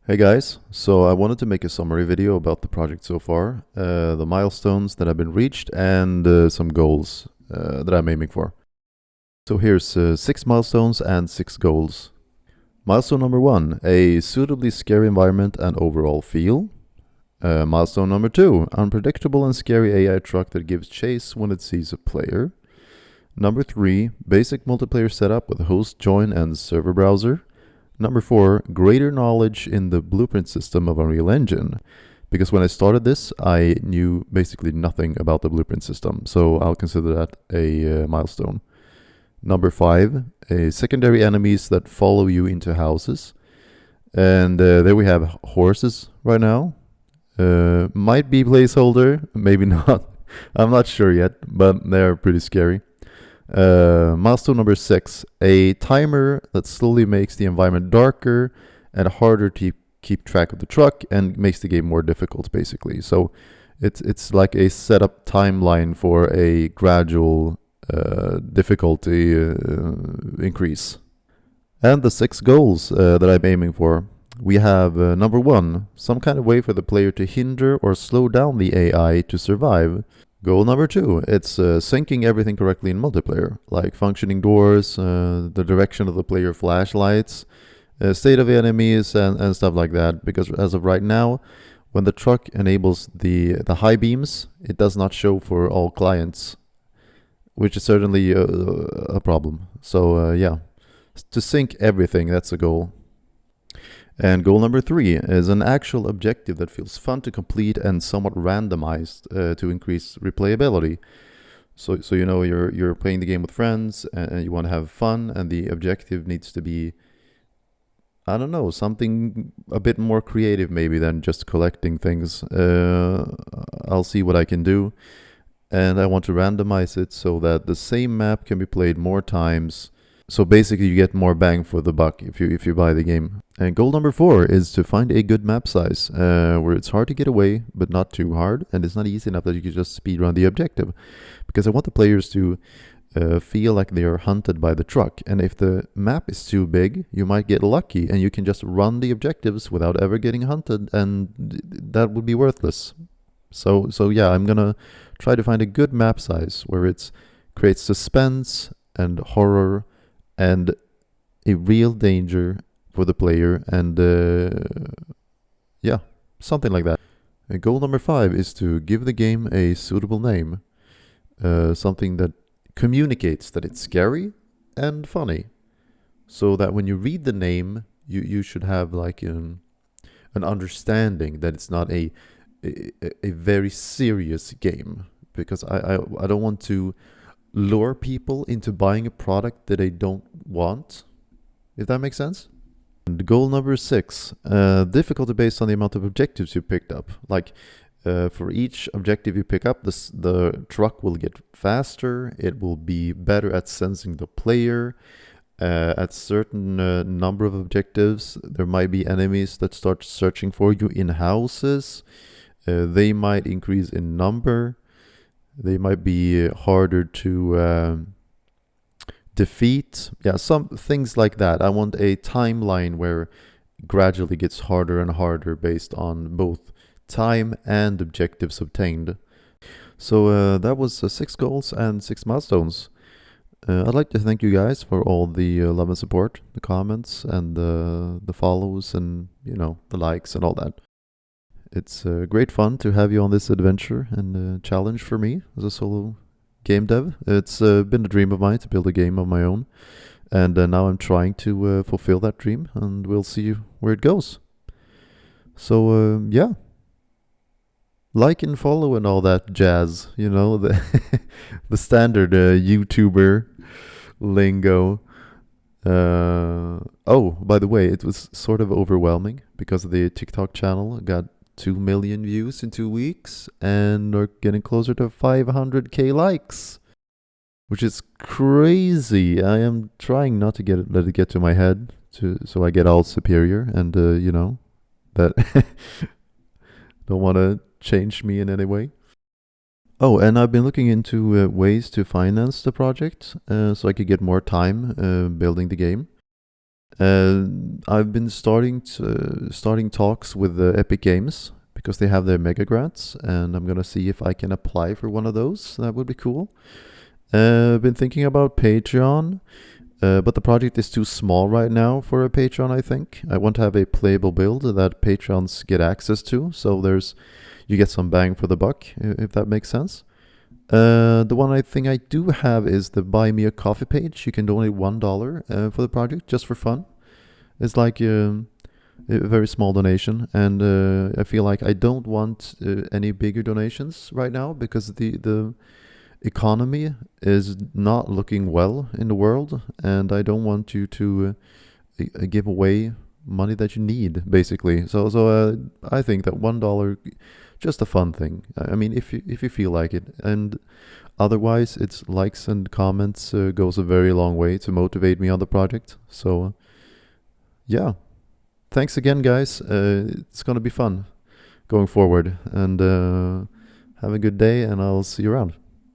Hey guys, so I wanted to make a summary video about the project so far, the milestones that have been reached and some goals that I'm aiming for. So here's 6 milestones and 6 goals. Milestone number 1, a suitably scary environment and overall feel. Milestone number 2, unpredictable and scary AI truck that gives chase when it sees a player. Number 3, basic multiplayer setup with host join and server browser. Number 4, greater knowledge in the blueprint system of Unreal Engine. Because when I started this, I knew basically nothing about the blueprint system, so I'll consider that a milestone. Number 5, secondary enemies that follow you into houses. And there we have horses right now. Might be placeholder, maybe not. I'm not sure yet, but they're pretty scary. Milestone number 6, a timer that slowly makes the environment darker and harder to keep track of the truck and makes the game more difficult, basically. So it's like a setup timeline for a gradual difficulty increase. And the 6 goals that I'm aiming for. We have number 1, some kind of way for the player to hinder or slow down the AI to survive. Goal number 2, it's syncing everything correctly in multiplayer, like functioning doors, the direction of the player flashlights, state of enemies, and stuff like that. Because as of right now, when the truck enables the high beams, it does not show for all clients, which is certainly a problem. So yeah, to sync everything, that's a goal. And goal number 3 is an actual objective that feels fun to complete and somewhat randomized to increase replayability. So you know you're playing the game with friends and you want to have fun, and the objective needs to be, I don't know, something a bit more creative maybe than just collecting things. I'll see what I can do, and I want to randomize it so that the same map can be played more times. So basically you get more bang for the buck if you buy the game. And goal number 4 is to find a good map size where it's hard to get away but not too hard, and it's not easy enough that you can just speedrun the objective. Because I want the players to feel like they are hunted by the truck, and if the map is too big, you might get lucky and you can just run the objectives without ever getting hunted, and that would be worthless. So yeah, I'm gonna try to find a good map size where it creates suspense and horror and a real danger for the player, and yeah, something like that. And goal number 5 is to give the game a suitable name, something that communicates that it's scary and funny, so that when you read the name, you should have like an understanding that it's not a very serious game, because I don't want to lure people into buying a product that they don't want, if that makes sense. And goal number 6, difficulty based on the amount of objectives you picked up. Like for each objective you pick up, the truck will get faster, it will be better at sensing the player. At certain number of objectives, there might be enemies that start searching for you in houses. They might increase in number. They might be harder to defeat. Yeah, some things like that. I want a timeline where it gradually gets harder and harder based on both time and objectives obtained. So that was 6 goals and 6 milestones. I'd like to thank you guys for all the love and support, the comments and the follows, and the likes and all that. It's great fun to have you on this adventure and challenge for me as a solo game dev. It's been a dream of mine to build a game of my own, and now I'm trying to fulfill that dream, and we'll see where it goes. So yeah, like and follow and all that jazz, the the standard YouTuber lingo. Oh, by the way, it was sort of overwhelming because the TikTok channel got 2 million views in 2 weeks and are getting closer to 500k likes, which is crazy. I am trying not to let it get to my head, so I get all superior and that don't want to change me in any way. Oh, and I've been looking into ways to finance the project so I could get more time building the game. I've been starting talks with Epic Games because they have their mega grants, and I'm gonna see if I can apply for one of those. That would be cool. I've been thinking about Patreon, but the project is too small right now for a Patreon, I think. I want to have a playable build that Patrons get access to, so you get some bang for the buck, if that makes sense. The one thing I do have is the Buy Me a Coffee page. You can donate $1 for the project, just for fun. It's like a very small donation, and I feel like I don't want any bigger donations right now because the economy is not looking well in the world, and I don't want you to give away money that you need, basically. So I think that $1, just a fun thing. I mean, if you feel like it, and otherwise, it's likes and comments goes a very long way to motivate me on the project. So yeah, thanks again, guys. It's gonna be fun going forward, and have a good day, and I'll see you around.